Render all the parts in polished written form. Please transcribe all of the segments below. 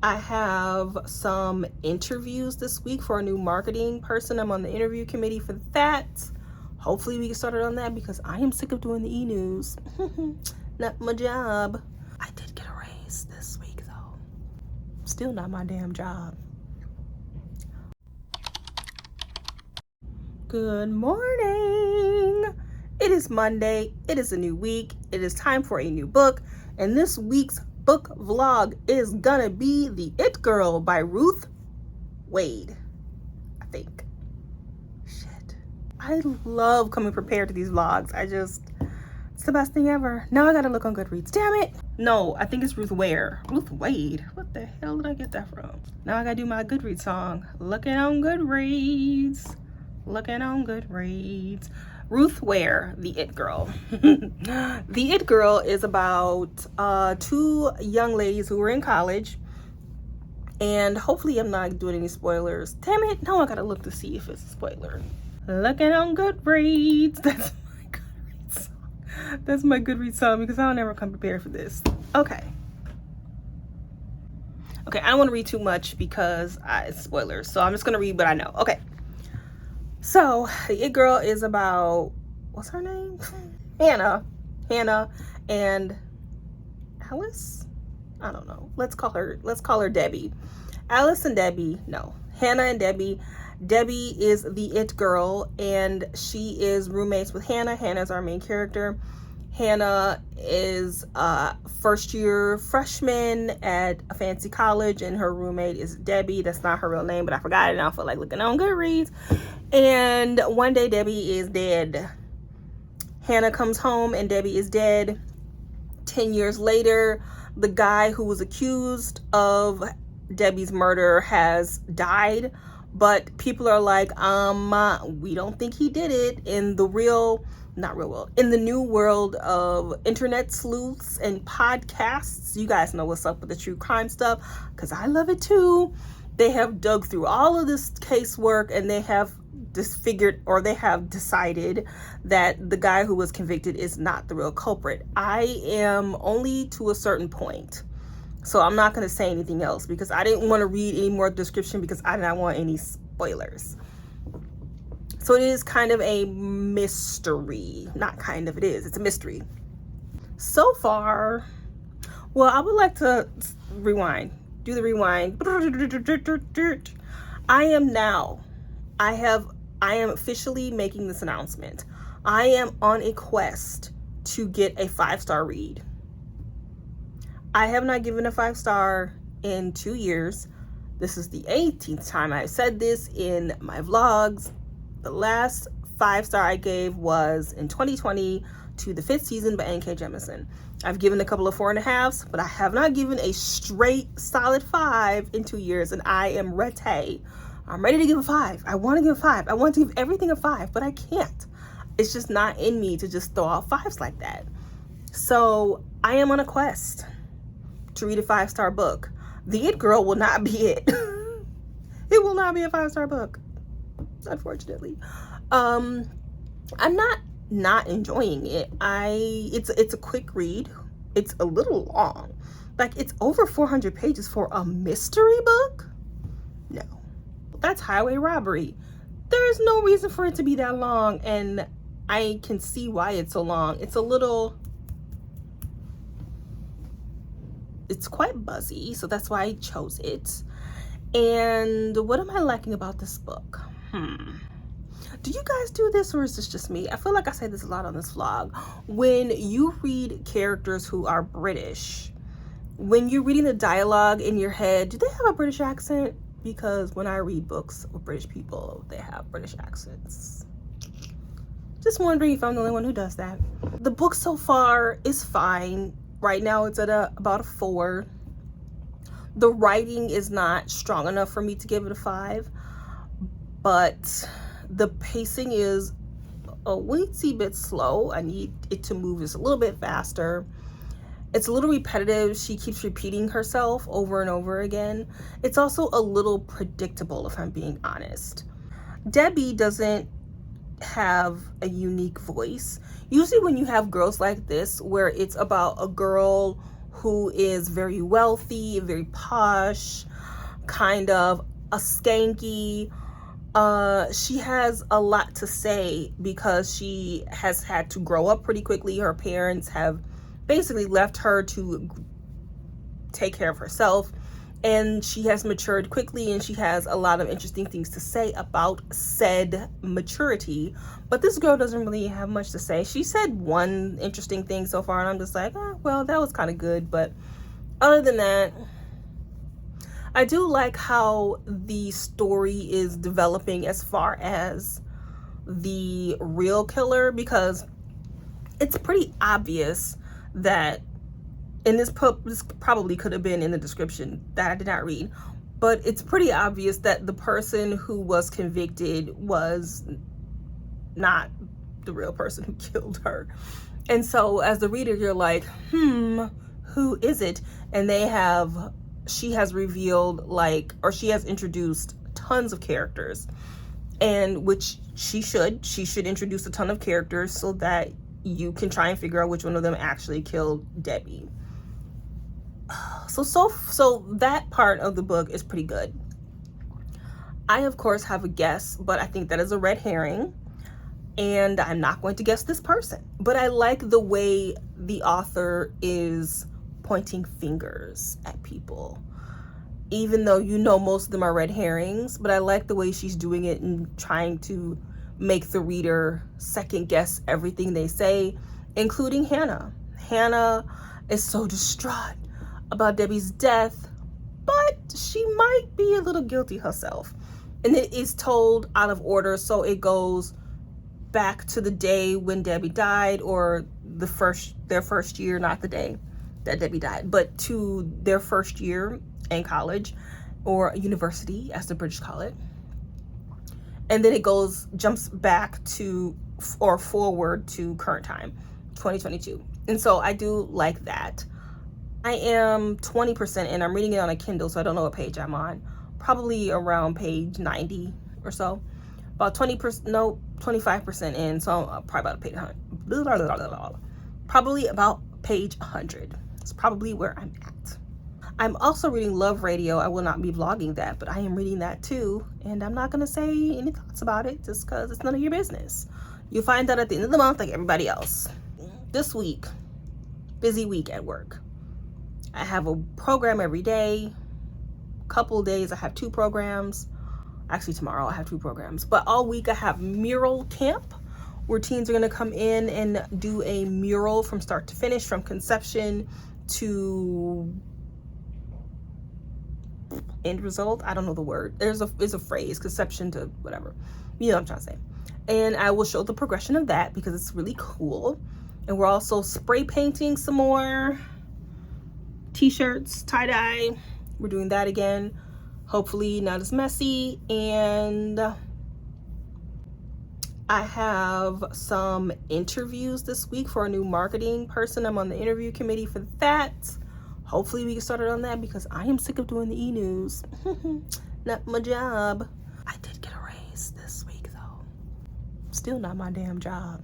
I have some interviews this week for a new marketing person. I'm on the interview committee for that. Hopefully we get started on that because I am sick of doing the e-news. Not my job. I did get a raise this week though. Still not my damn job. Good morning. It is Monday. It is a new week. It is time for a new book. And this week's book vlog is gonna be The It Girl by Ruth Ware, I think. Shit. I love coming prepared to these vlogs. It's the best thing ever. Now I gotta look on Goodreads. Damn it. No, I think it's Ruth Ware. Ruth Wade. What the hell did I get that from? Now I gotta do my Goodreads song. Looking on Goodreads. Looking on Goodreads. Ruth Ware, The It Girl. The It Girl is about two young ladies who were in college. And hopefully I'm not doing any spoilers. Damn it. Now I gotta look to see if it's a spoiler. Looking on Goodreads. That's my Goodreads song. That's my Goodreads song because I'll never come prepared for this. Okay. Okay, I don't want to read too much because it's spoilers. So I'm just going to read what I know. Okay. So, The It Girl is about, what's her name? Hannah and Alice? I don't know. Let's call her Debbie. Alice and Debbie, no. Hannah and Debbie. Debbie is the it girl and she is roommates with Hannah. Hannah's our main character. Hannah is a first-year freshman at a fancy college, and her roommate is Debbie. That's not her real name, but I forgot it now. I feel like looking on Goodreads. And one day, Debbie is dead. Hannah comes home, and Debbie is dead. 10 years later, the guy who was accused of Debbie's murder has died, but people are like, we don't think he did it. In the in the new world of internet sleuths and podcasts, you guys know what's up with the true crime stuff because I love it too. They have dug through all of this casework and they have disfigured, or they have decided that the guy who was convicted is not the real culprit. I am only to a certain point, so I'm not going to say anything else because I didn't want to read any more description because I didn't want any spoilers. So it is kind of a mystery. Not kind of, it is. It's a mystery. So far, well, I would like to rewind. Do the rewind. I am officially making this announcement. I am on a quest to get a 5-star read. I have not given a 5-star in 2 years. This is the 18th time I've said this in my vlogs. The last 5-star I gave was in 2020 to The Fifth Season by N.K. Jemisin. I've given a couple of 4.5s, but I have not given a straight solid 5 in 2 years, and I am ready. I'm ready to give a 5. I want to give a 5. I want to give everything a 5, but I can't. It's just not in me to just throw out 5s like that. So I am on a quest to read a 5-star book. The It Girl will not be it. It will not be a 5-star book, unfortunately. I'm not enjoying it. It's a quick read. It's a little long. Like, it's over 400 pages for a mystery book? No. That's highway robbery. There's no reason for it to be that long, and I can see why it's so long. It's quite buzzy, so that's why I chose it. And what am I liking about this book? Do you guys do this, or is this just me? I feel like I say this a lot on this vlog. When you read characters who are British, when you're reading the dialogue in your head, do they have a British accent? Because when I read books with British people, they have British accents. Just wondering if I'm the only one who does that. The book so far is fine. Right now it's at about a 4. The writing is not strong enough for me to give it a 5, but the pacing is a weensy bit slow. I need it to move just a little bit faster. It's a little repetitive. She keeps repeating herself over and over again. It's also a little predictable, if I'm being honest. Debbie doesn't have a unique voice. Usually when you have girls like this, where it's about a girl who is very wealthy, very posh, kind of a skanky. She has a lot to say because she has had to grow up pretty quickly. Her parents have basically left her to take care of herself, and she has matured quickly, and she has a lot of interesting things to say about said maturity. But this girl doesn't really have much to say. She said one interesting thing so far, and I'm just like, well, that was kind of good. But other than that, I do like how the story is developing as far as the real killer, because it's pretty obvious that, and this probably could have been in the description that I did not read, but it's pretty obvious that the person who was convicted was not the real person who killed her. And so as the reader, you're like, who is it? And she has revealed, like, or she has introduced tons of characters, and which she should introduce a ton of characters so that you can try and figure out which one of them actually killed Debbie. So that part of the book is pretty good. I, of course, have a guess, but I think that is a red herring, and I'm not going to guess this person. But I like the way the author is pointing fingers at people, even though most of them are red herrings. But I like the way she's doing it and trying to make the reader second guess everything they say, including Hannah. Hannah is so distraught about Debbie's death, but she might be a little guilty herself. And it is told out of order, so it goes back to the day when Debbie died, or their first year, not the day that Debbie died, but to their first year in college, or university as the British call it. And then it jumps back to, or forward to current time, 2022. And so I do like that. I am 20% in. I'm reading it on a Kindle, so I don't know what page I'm on. Probably around page 90 or so. About 25% in, so probably about page 100. Probably about page 100. It's probably where I'm at. I'm also reading Love Radio. I will not be vlogging that, but I am reading that too. And I'm not going to say any thoughts about it just because it's none of your business. You'll find out at the end of the month like everybody else. This week, busy week at work. I have a program every day. Couple of days I have 2 programs. Actually, tomorrow I have 2 programs. But all week I have mural camp, where teens are going to come in and do a mural from start to finish, from conception to end result. I don't know the word. There's a phrase, conception to whatever. You know what I'm trying to say. And I will show the progression of that because it's really cool. And we're also spray painting some more t-shirts, tie-dye. We're doing that again. Hopefully not as messy. And I have some interviews this week for a new marketing person. I'm on the interview committee for that. Hopefully we get started on that because I am sick of doing the e-news. Not my job. I did get a raise this week though. Still not my damn job.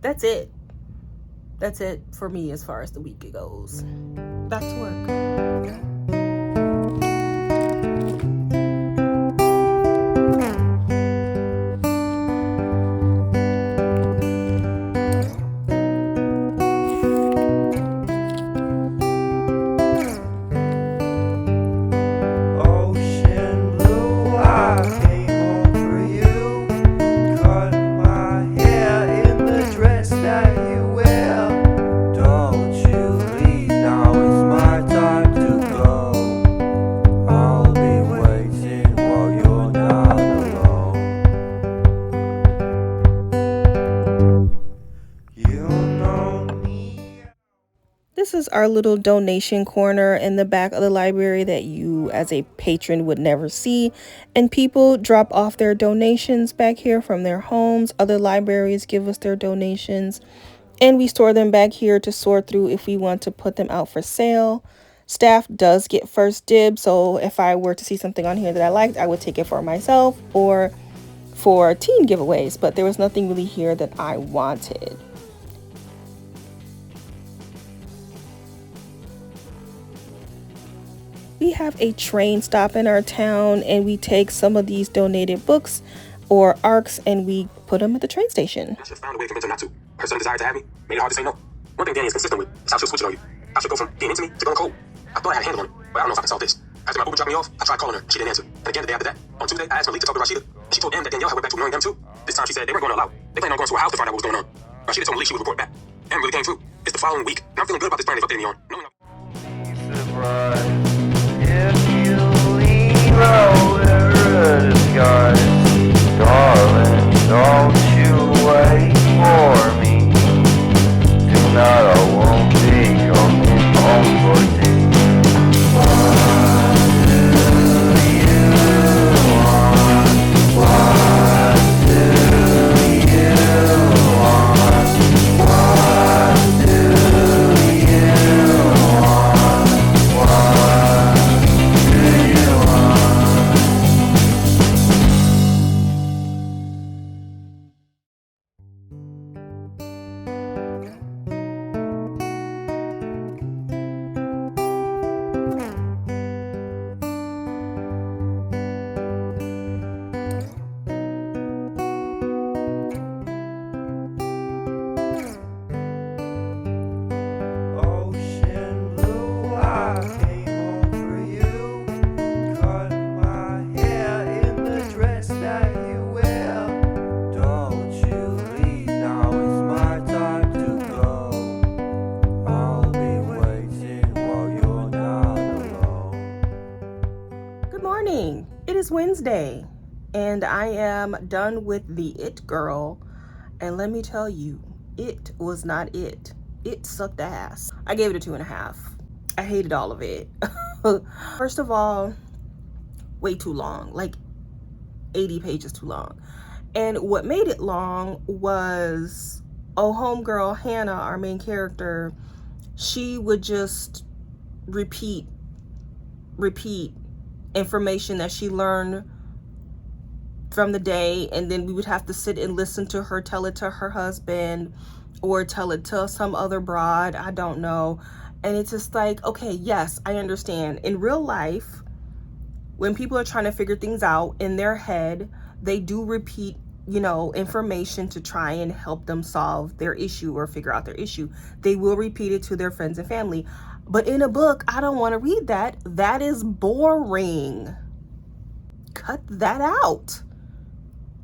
That's it. That's it for me as far as the week goes. Back to work. This is our little donation corner in the back of the library that you as a patron would never see. And people drop off their donations back here from their homes. Other libraries give us their donations and we store them back here to sort through if we want to put them out for sale. Staff does get first dibs. So if I were to see something on here that I liked, I would take it for myself or for teen giveaways. But there was nothing really here that I wanted. We have a train stop in our town, and we take some of these donated books or ARCs and we put them at the train station. I should have found a way to convince her not to. Her sudden desire to have me made it hard to say no. One thing Danny is consistent with is how she'll switch it on you. How she'll go from being into me to going cold. I thought I had a handle on it, but I don't know if I can solve this. After my Uber dropped me off, I tried calling her. She didn't answer. And again the day after that, on Tuesday, I asked Malik to talk to Rashida. She told him that Danielle had went back to ignoring them too. This time she said they weren't going to allow. They planned on going to her house to find out what was going on. Rashida told Malik she would report back. And really came through. It's the following week, and I'm feeling good about this plan they've updated me on. Surprise if you leave out a disguise, darling, don't you wait for me. Tonight I won't be coming home for tea. What do you want? What do you want? What do you want? What do you want? Ocean blue, I came home for you. Cut my hair in the dress that you wear. Don't you leave, now it's my time to go. I'll be waiting while you're not alone. Good morning. It is Wednesday, and I am done with the It Girl. And let me tell you, it was not it. It sucked ass. I gave it a 2.5. I hated all of it. First of all, way too long, like 80 pages too long. And what made it long was, homegirl Hannah, our main character, she would just repeat information that she learned from the day, and then we would have to sit and listen to her tell it to her husband or tell it to some other broad, I don't know. And it's just like, okay, yes, I understand. In real life, when people are trying to figure things out in their head, they do repeat, information to try and help them solve their issue or figure out their issue. They will repeat it to their friends and family. But in a book, I don't want to read that. That is boring. Cut that out.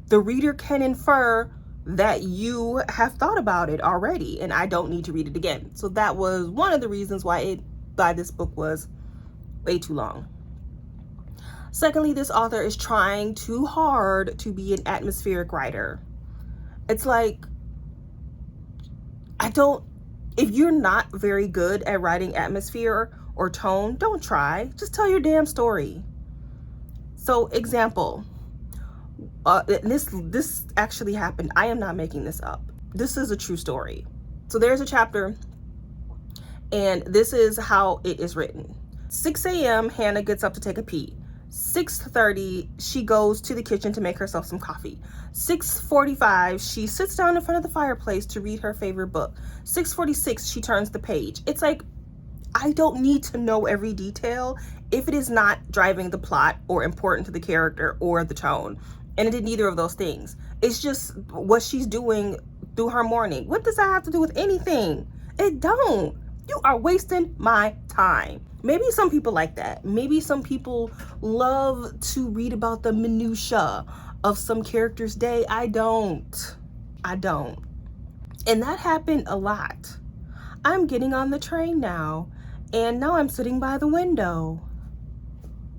The reader can infer that you have thought about it already, and I don't need to read it again. So that was one of the reasons why this book was way too long. Secondly, this author is trying too hard to be an atmospheric writer. It's like, if you're not very good at writing atmosphere or tone, don't try. Just tell your damn story. So, example, this actually happened. I am not making this up. This is a true story. So there's a chapter, and this is how it is written. 6 a.m. Hannah gets up to take a pee. 6:30, she goes to the kitchen to make herself some coffee. 6:45, she sits down in front of the fireplace to read her favorite book. 6:46, she turns the page. It's like, I don't need to know every detail if it is not driving the plot or important to the character or the tone. And it did neither of those things. It's just what she's doing through her morning. What does that have to do with anything? It don't. You are wasting my time. Maybe some people like that. Maybe some people love to read about the minutia of some character's day. I don't. And that happened a lot. I'm getting on the train now, and now I'm sitting by the window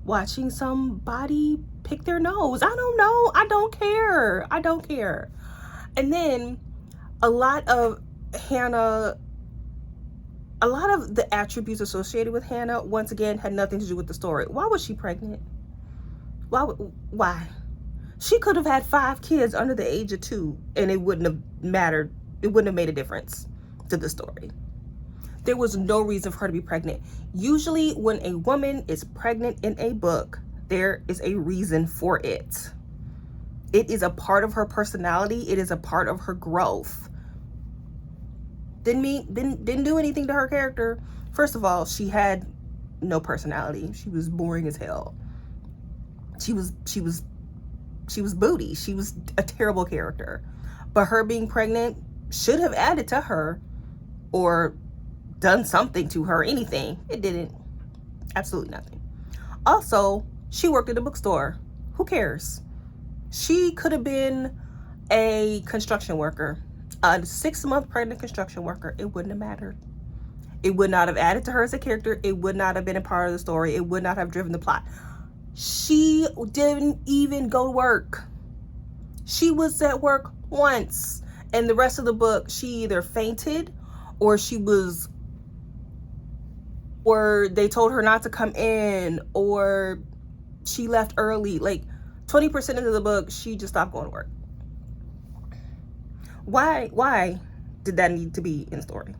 watching somebody pick their nose. I don't know. I don't care. And then a lot of the attributes associated with Hannah, once again, had nothing to do with the story. Why was she pregnant? Why? She could have had 5 kids under the age of 2, and it wouldn't have mattered. It wouldn't have made a difference to the story. There was no reason for her to be pregnant. Usually when a woman is pregnant in a book, there is a reason for it. It is a part of her personality. It is a part of her growth. Didn't do anything to her character. First of all, she had no personality. She was boring as hell. She was booty. She was a terrible character. But her being pregnant should have added to her or done something to her, anything. It didn't. Absolutely nothing. Also, she worked at a bookstore. Who cares? She could have been a construction worker, a 6-month pregnant construction worker. It wouldn't have mattered. It would not have added to her as a character. It would not have been a part of the story. It would not have driven the plot. She didn't even go to work. She was at work once, and the rest of the book, she either fainted or or they told her not to come in, or she left early. Like 20% of the book, she just stopped going to work. Why did that need to be in the story?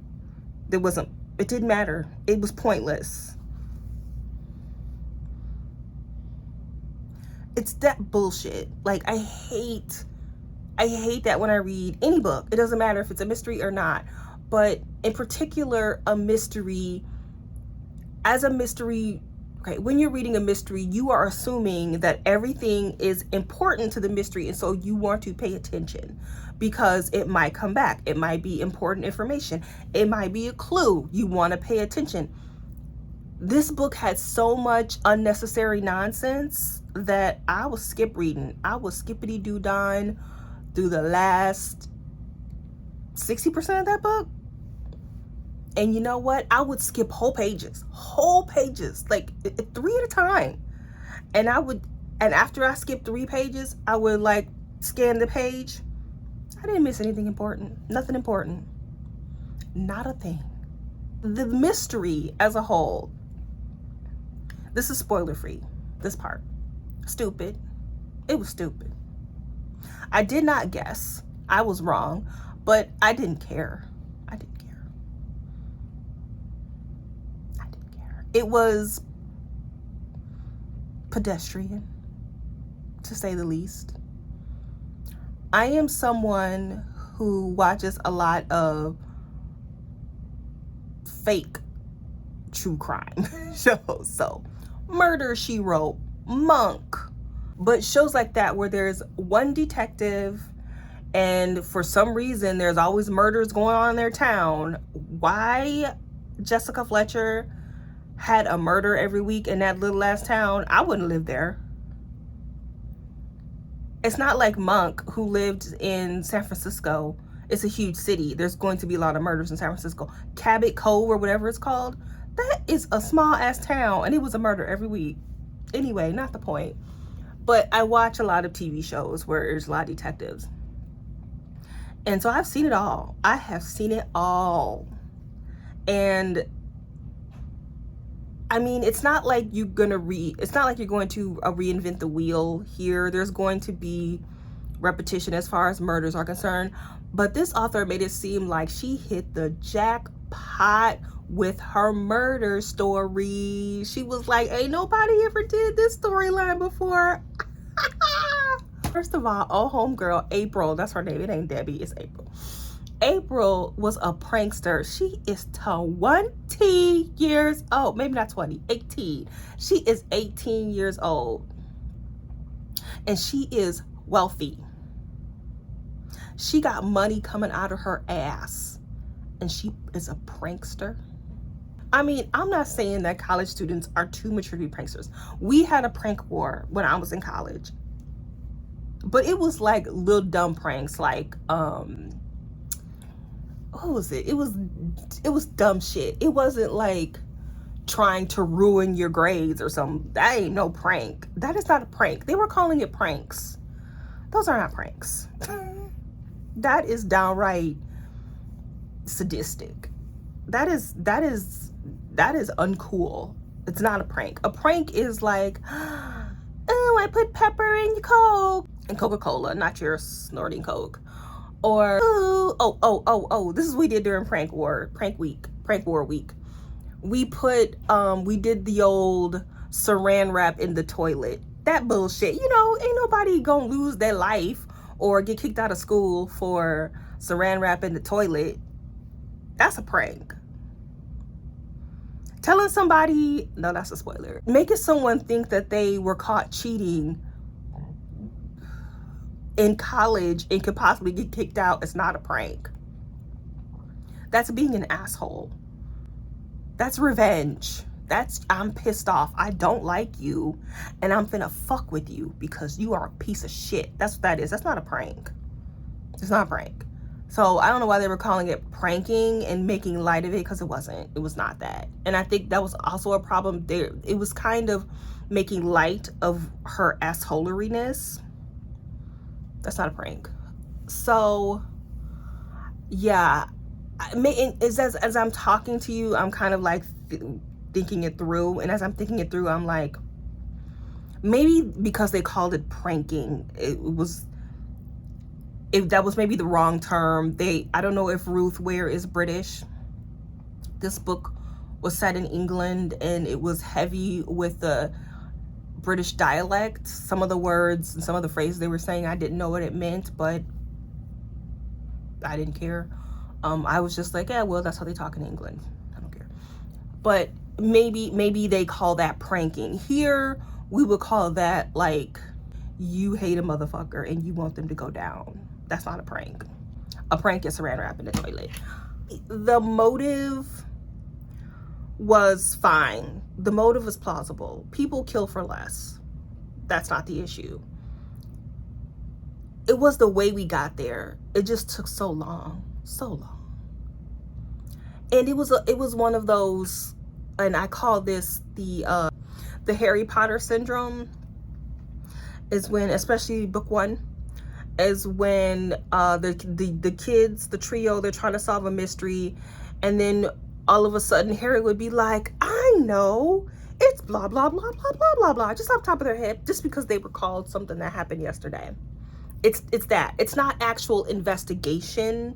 It didn't matter. It was pointless. It's that bullshit. Like, I hate that when I read any book. It doesn't matter if it's a mystery or not, but in particular, a mystery. As a mystery, okay, when you're reading a mystery, you are assuming that everything is important to the mystery, and so you want to pay attention because it might come back. It might be important information. It might be a clue. You want to pay attention. This book had so much unnecessary nonsense that I was skip reading. I was skippity-doo-dah through the last 60% of that book. And you know what? I would skip whole pages, like 3 at a time. And after I skipped 3 pages, I would like scan the page. I didn't miss anything important. Nothing important. Not a thing. The mystery as a whole. This is spoiler free. This part. Stupid. It was stupid. I did not guess. I was wrong, but I didn't care. It was pedestrian, to say the least. I am someone who watches a lot of fake true crime shows. So, Murder, She Wrote, Monk. But shows like that where there's one detective and for some reason there's always murders going on in their town. Why Jessica Fletcher had a murder every week in that little ass town, I wouldn't live there. It's not like Monk, who lived in San Francisco. It's a huge city. There's going to be a lot of murders in San Francisco. Cabot Cove or whatever it's called. That is a small ass town, and it was a murder every week. Anyway, not the point. But I watch a lot of TV shows where there's a lot of detectives. And so I've seen it all. I have seen it all. And I mean, it's not like you're going to reinvent the wheel here. There's going to be repetition as far as murders are concerned. But this author made it seem like she hit the jackpot with her murder story. She was like, ain't nobody ever did this storyline before. First of all, homegirl, April, that's her name. It ain't Debbie, it's April. April was a prankster. She is 20 years old. Maybe not 20, 18. She is 18 years old. And she is wealthy. She got money coming out of her ass. And she is a prankster. I mean, I'm not saying that college students are too mature to be pranksters. We had a prank war when I was in college. But it was like little dumb pranks, like, what was it? It was dumb shit. It wasn't like trying to ruin your grades or something. That ain't no prank. That is not a prank. They were calling it pranks. Those are not pranks. That is downright sadistic. That is uncool. It's not a prank. A prank is like, oh, I put pepper in your Coke. And Coca-Cola, not your snorting Coke. Or, this is what we did during prank war week. We did the old saran wrap in the toilet. That bullshit. You know, ain't nobody gonna lose their life or get kicked out of school for saran wrap in the toilet. That's a prank. Telling somebody, no, that's a spoiler. Making someone think that they were caught cheating in college and could possibly get kicked out is not a prank. That's being an asshole. That's revenge. I'm pissed off. I don't like you and I'm finna fuck with you because you are a piece of shit. That's what that is. That's not a prank. It's not a prank. So I don't know why they were calling it pranking and making light of it, because it wasn't. It was not that. And I think that was also a problem there. It was kind of making light of her assholeriness. That's not a prank. So yeah, as I'm talking to you, I'm kind of like thinking it through. And as I'm thinking it through, I'm like, maybe because they called it pranking, that was maybe the wrong term. I don't know if Ruth Ware is British. This book was set in England and it was heavy with the British dialect. Some of the words and some of the phrases they were saying, I didn't know what it meant, but I didn't care. I was just like, yeah, well, that's how they talk in England. I don't care. But maybe they call that pranking. Here, we would call that like, you hate a motherfucker and you want them to go down. That's not a prank. A prank is saran wrap in the toilet. The motive was fine. The motive was plausible. People kill for less. That's not the issue. It was the way we got there. It just took so long. So long. And it was one of those, and I call this the Harry Potter syndrome, is when, especially book 1, is when the kids, the trio, they're trying to solve a mystery, and then all of a sudden Harry would be like, I know, it's blah blah blah blah blah blah blah, just off the top of their head, just because they recalled something that happened yesterday. It's that. It's not actual investigation.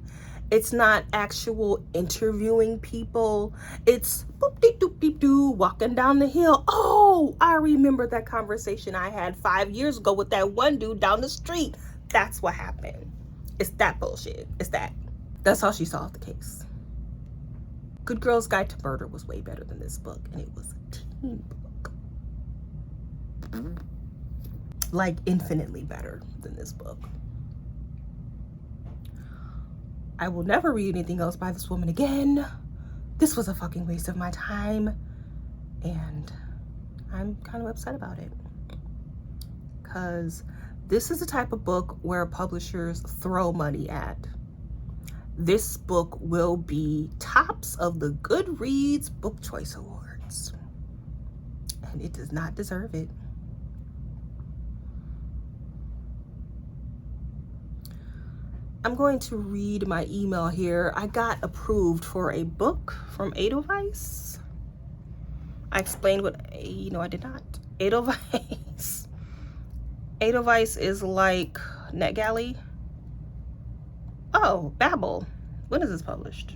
It's not actual interviewing people. It's boop deep doop deep doo, walking down the hill. Oh, I remember that conversation I had 5 years ago with that one dude down the street. That's what happened. It's that bullshit. It's that. That's how she solved the case. Good Girl's Guide to Murder was way better than this book, and it was a teen book. Like infinitely better than this book. I will never read anything else by this woman again. This was a fucking waste of my time, and I'm kind of upset about it, because this is the type of book where publishers throw money at. This book will be tops of the Goodreads Book Choice Awards, and it does not deserve it. I'm going to read my email here. I got approved for a book from Edelweiss. I explained what, I did not. Edelweiss. Edelweiss is like NetGalley. Oh, Babel. When is this published?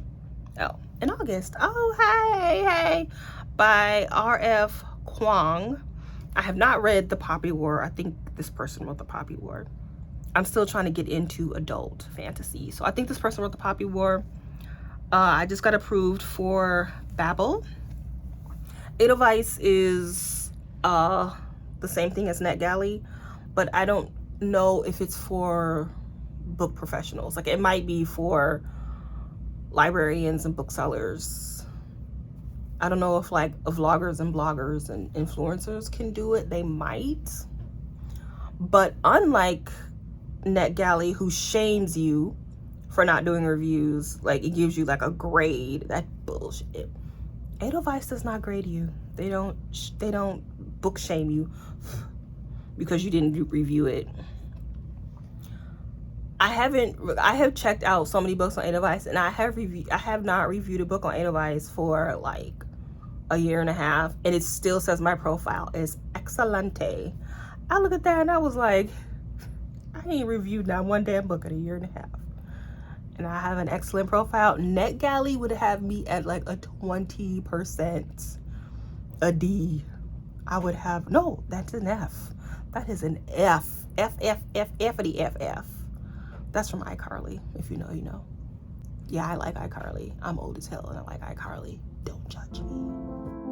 Oh, in August. Oh, hey. By R.F. Kuang. I have not read The Poppy War. I think this person wrote The Poppy War. I'm still trying to get into adult fantasy. So I think this person wrote The Poppy War. I just got approved for Babel. Edelweiss is the same thing as NetGalley, but I don't know if it's for book professionals. Like, it might be for librarians and booksellers. I don't know if like vloggers and bloggers and influencers can do it. They might. But unlike NetGalley, who shames you for not doing reviews, like it gives you like a grade, that bullshit. Edelweiss does not grade you. They don't book shame you because you didn't review it. I have checked out so many books on Edelweiss, and I have not reviewed a book on Edelweiss for like a year and a half, and it still says my profile is excelente. I look at that and I was like, I ain't reviewed not one damn book in a year and a half, and I have an excellent profile. NetGalley would have me at like a 20%, a D. I would have, no, that's an F. That is an F. F-F-F-F-ity F-F. That's from iCarly. If you know, you know. Yeah, I like iCarly. I'm old as hell and I like iCarly. Don't judge me.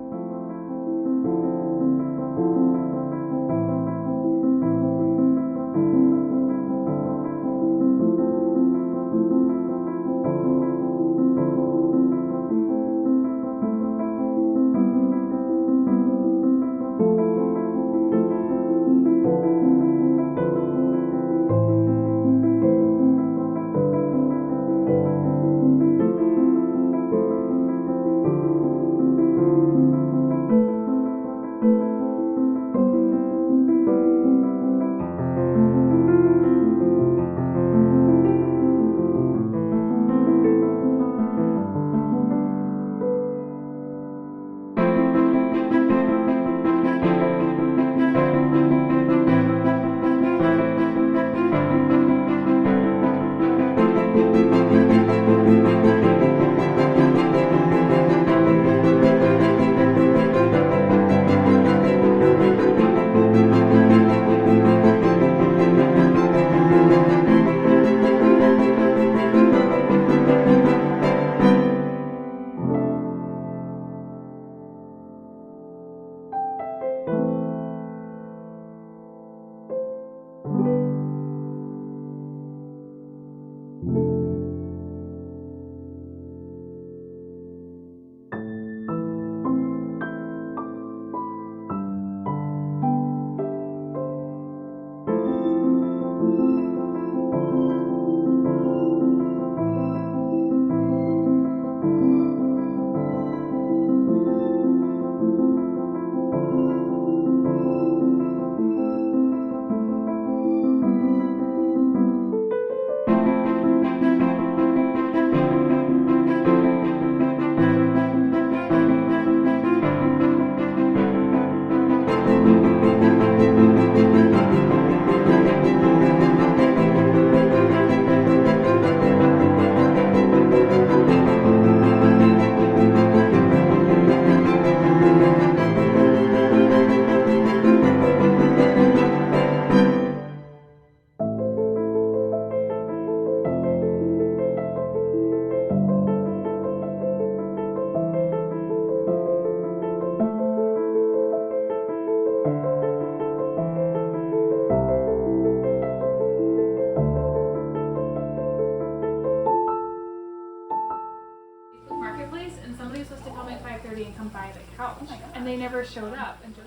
never showed up until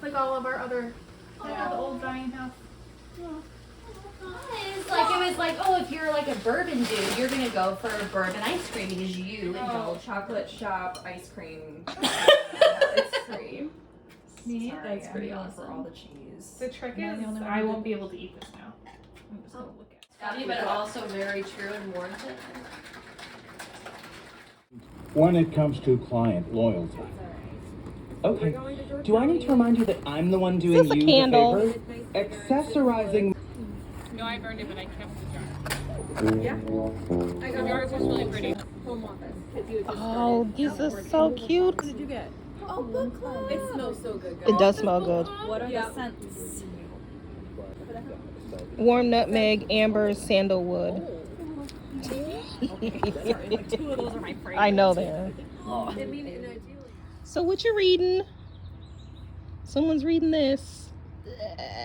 like all of our other, like the old Zion house. It's like it was like, oh, if you're like a bourbon dude, you're gonna go for a bourbon ice cream because you indulge. Chocolate shop ice cream. Ice cream. Me? Sorry, That's pretty I'm going awesome. for all the cheese. The trick Am I is the only one I who won't did- be able to eat this now. I'm just gonna look at it. Funny, but also very true and warranted. When it comes to client loyalty. Okay. Do I need to remind you that I'm the one doing this a you candle? the favor? Accessorizing. No, I burned it, but I kept the jar. Yeah. I got yours was really pretty. Home office. Oh, this is so cute. What did you get? Oh, book club. It smells so good, guys. It does smell good. What are the scents? Warm nutmeg, amber, sandalwood. Like 2 of those are my favorite. I know they are. I mean, So what you reading? Someone's reading this.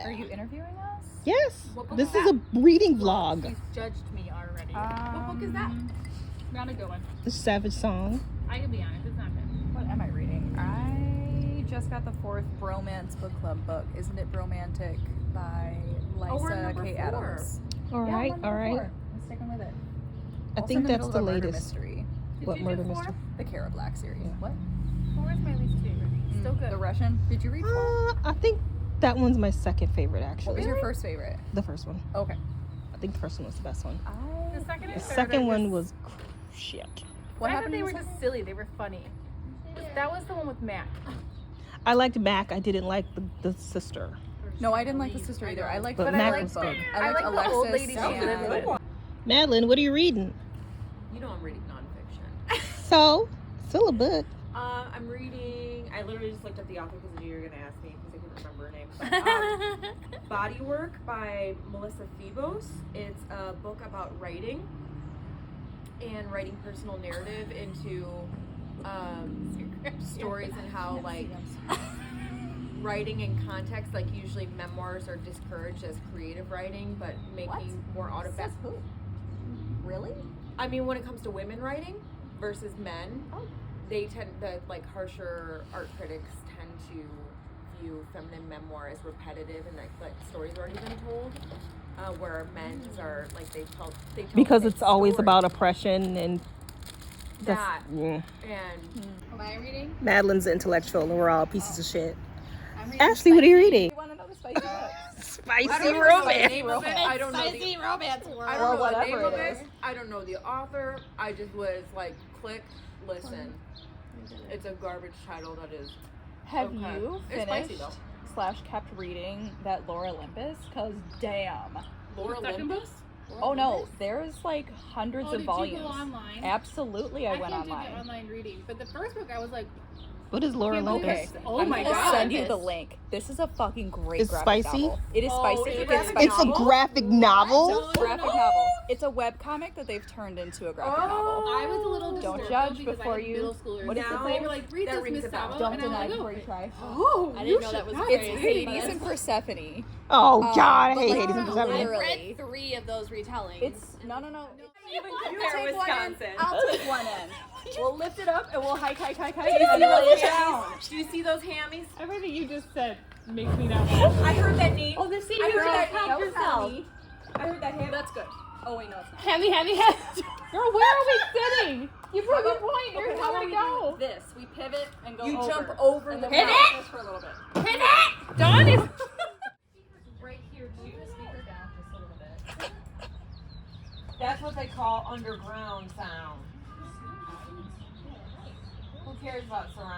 are you interviewing us? Yes. This is a reading vlog. She's judged me already. What book is that? Not a good one. The Savage Song. I can be honest, it's not good. What am I reading? I just got the 4th Bromance book club book. Isn't it Bromantic by Lysa K. Adams? All right, all right. I'm sticking with it. I Also think in the that's middle the of a murder latest. mystery. What murder mystery? The Kara Black series. What? 4 is my least favorite. Still good. The Russian. Did you read 4? I think that one's my second favorite, What actually. was your first favorite? The first one. Okay. I think the first one was the best one. The second and The third second are one just- was shit. What I thought happened? they in were the just silly. They were funny. That was the one with Mac. I liked Mac. I didn't like the sister. No, I didn't like the sister either. I liked But the Mac book. was good. I liked the Alexis old lady she and lived with. Madeline, what are you reading? You know I'm reading nonfiction. So, still a book. I'm reading, I literally just looked up the author because I knew you were going to ask me because I couldn't remember her name. But, Body Work by Melissa Febos. It's a book about writing and writing personal narrative into stories and how, like, writing in context, like usually memoirs are discouraged as creative writing, but making more autobiographical. Really? I mean, when it comes to women writing versus men, they tend, the like harsher art critics tend to view feminine memoir as repetitive and like stories already been told, where men's are like they tell Because the it's always story. about oppression and that yeah. and Am I reading? Madeline's intellectual and we're all pieces of shit. I'm reading Ashley, what are you reading? You want another spicy book? Spicy I don't know the romance. name of it. I don't know the romance I Or don't know the whatever name of it it. is. I don't know the author. I just was like, click, listen. It's a garbage title that is. Have Okay. you It's spicy, finished though. / kept reading that Laura Olympus? Cause damn. Laura Second Olympus. Oh no, there's like hundreds Oh, of did volumes. you go online? Absolutely, I went can't do online. the online reading, but the first book I was like, What is Laura Can't believe Lopez? it. Oh I'm my gonna god! Send you Yes. the link. This is a fucking great It's graphic spicy? novel. It is Oh, spicy. it's a It is graphic spicy. It's a graphic novel? graphic novel. It's a webcomic that they've turned into a graphic novel. I was a little Don't disturbed judge because before I had you- middle schoolers. what is now, it? they were like, read That this, rings Miss a bell. Sabo, Don't and I was deny like, before oh. you try. Oh, I didn't know that was It's crazy. Hades and Persephone. Oh Um, God, I but hate like, Hades and Persephone. I literally. read 3 of those retellings. It's no. You take one in, Wisconsin. I'll take one in. We'll lift it up and we'll hike, and Do lay it down. you see those hammies? Everything you just said makes me not want to. I heard that name. Oh, the scene I you heard that help name. yourself. I heard that ham. That's good. Oh wait, no, it's not. Heavy. Girl, where are we sitting? You proved your point. There's Okay, how nowhere about to we go. do this? We pivot and go You over. jump over and the then we fence. do this for a little bit. Pivot! Dawn is. right here too. Speaker down just a little bit. That's what they call underground sound. Who cares about surround?